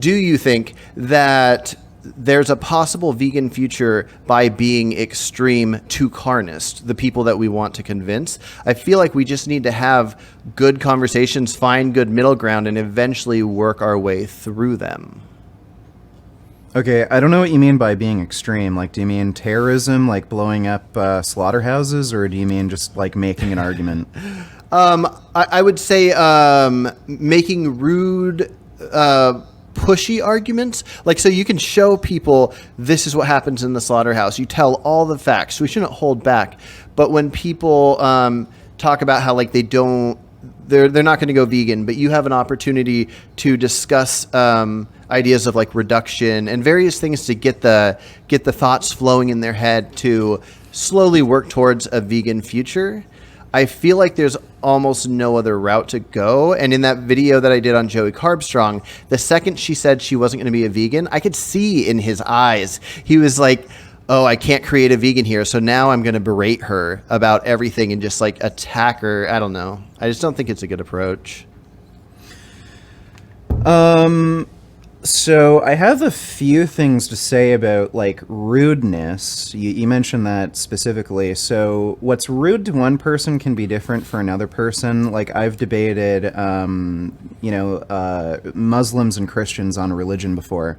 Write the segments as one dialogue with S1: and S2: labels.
S1: Do you think that there's a possible vegan future by being extreme to carnist, the people that we want to convince? I feel like we just need to have good conversations, find good middle ground, and eventually work our way through them.
S2: Okay, I don't know what you mean by being extreme. Like, do you mean terrorism, like blowing up slaughterhouses, or do you mean just like making an argument?
S1: I would say making rude, pushy arguments. Like, so you can show people this is what happens in the slaughterhouse. You tell all the facts. We shouldn't hold back. But when people talk about how like they're not going to go vegan, but you have an opportunity to discuss ideas of like reduction and various things to get the thoughts flowing in their head to slowly work towards a vegan future. I feel like there's almost no other route to go. And in that video that I did on Joey Carbstrong, the second she said she wasn't going to be a vegan, I could see in his eyes, he was like, oh, I can't create a vegan here. So now I'm going to berate her about everything and just like attack her. I don't know. I just don't think it's a good approach.
S2: So I have a few things to say about like rudeness. You mentioned that specifically. So what's rude to one person can be different for another person. Like I've debated, Muslims and Christians on religion before.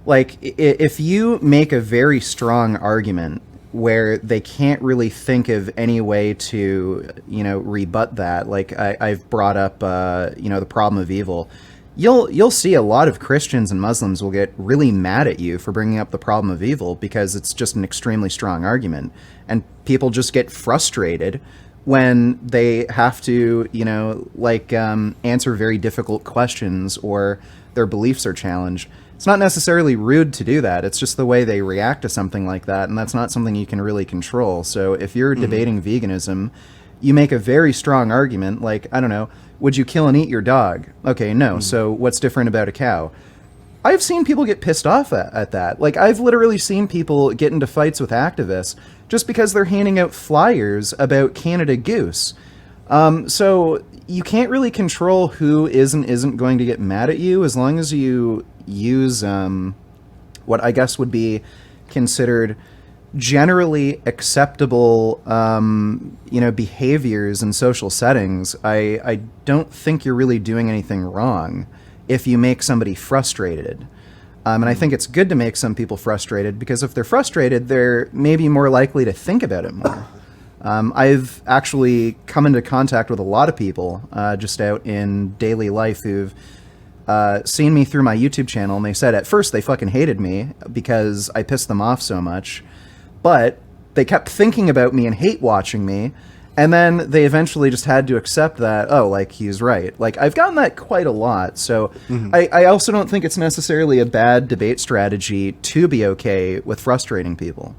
S2: Like if you make a very strong argument where they can't really think of any way to, rebut that. Like I've brought up, the problem of evil. You'll see a lot of Christians and Muslims will get really mad at you for bringing up the problem of evil because it's just an extremely strong argument. And people just get frustrated when they have to, answer very difficult questions or their beliefs are challenged. It's not necessarily rude to do that. It's just the way they react to something like that, and that's not something you can really control. So if you're debating veganism, you make a very strong argument, like, I don't know, would you kill and eat your dog? Okay, no. So what's different about a cow? I've seen people get pissed off at that. Like, I've literally seen people get into fights with activists just because they're handing out flyers about Canada Goose. So you can't really control who is and isn't going to get mad at you as long as you use what I guess would be considered generally acceptable, behaviors in social settings. I don't think you're really doing anything wrong if you make somebody frustrated. And I think it's good to make some people frustrated because if they're frustrated, they're maybe more likely to think about it more. I've actually come into contact with a lot of people just out in daily life who've seen me through my YouTube channel, and they said at first they fucking hated me because I pissed them off so much. But they kept thinking about me and hate watching me, and then they eventually just had to accept that, oh, like, he's right. Like, I've gotten that quite a lot, so I also don't think it's necessarily a bad debate strategy to be okay with frustrating people.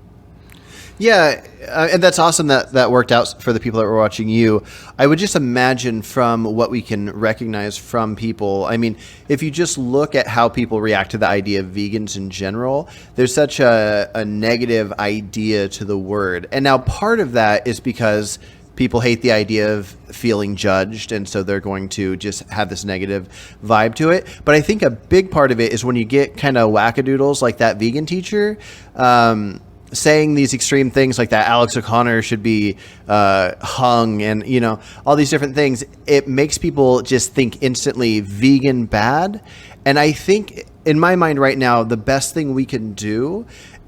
S1: Yeah, and that's awesome that worked out for the people that were watching you. I would just imagine from what we can recognize from people, I mean, if you just look at how people react to the idea of vegans in general, there's such a negative idea to the word. And now part of that is because people hate the idea of feeling judged, and so they're going to just have this negative vibe to it. But I think a big part of it is when you get kind of wackadoodles like that vegan teacher, saying these extreme things like that Alex O'Connor should be hung and, all these different things, it makes people just think instantly vegan bad. And I think in my mind right now, the best thing we can do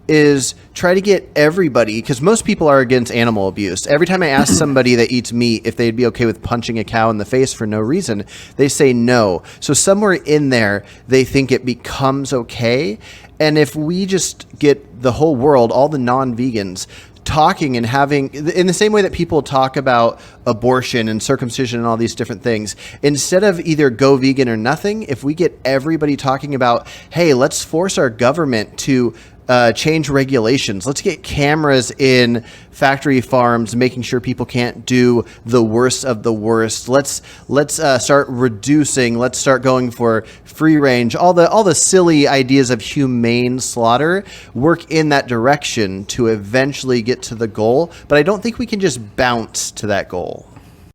S1: is try to get everybody, because most people are against animal abuse. Every time I ask somebody that eats meat if they'd be okay with punching a cow in the face for no reason, they say no. So somewhere in there, they think it becomes okay. And if we just get the whole world, all the non-vegans, talking and having, in the same way that people talk about abortion and circumcision and all these different things, instead of either go vegan or nothing, if we get everybody talking about, hey, let's force our government to change regulations. Let's get cameras in factory farms, making sure people can't do the worst of the worst. Let's start reducing. Let's start going for free range. All the silly ideas of humane slaughter work in that direction to eventually get to the goal. But I don't think we can just bounce to that goal.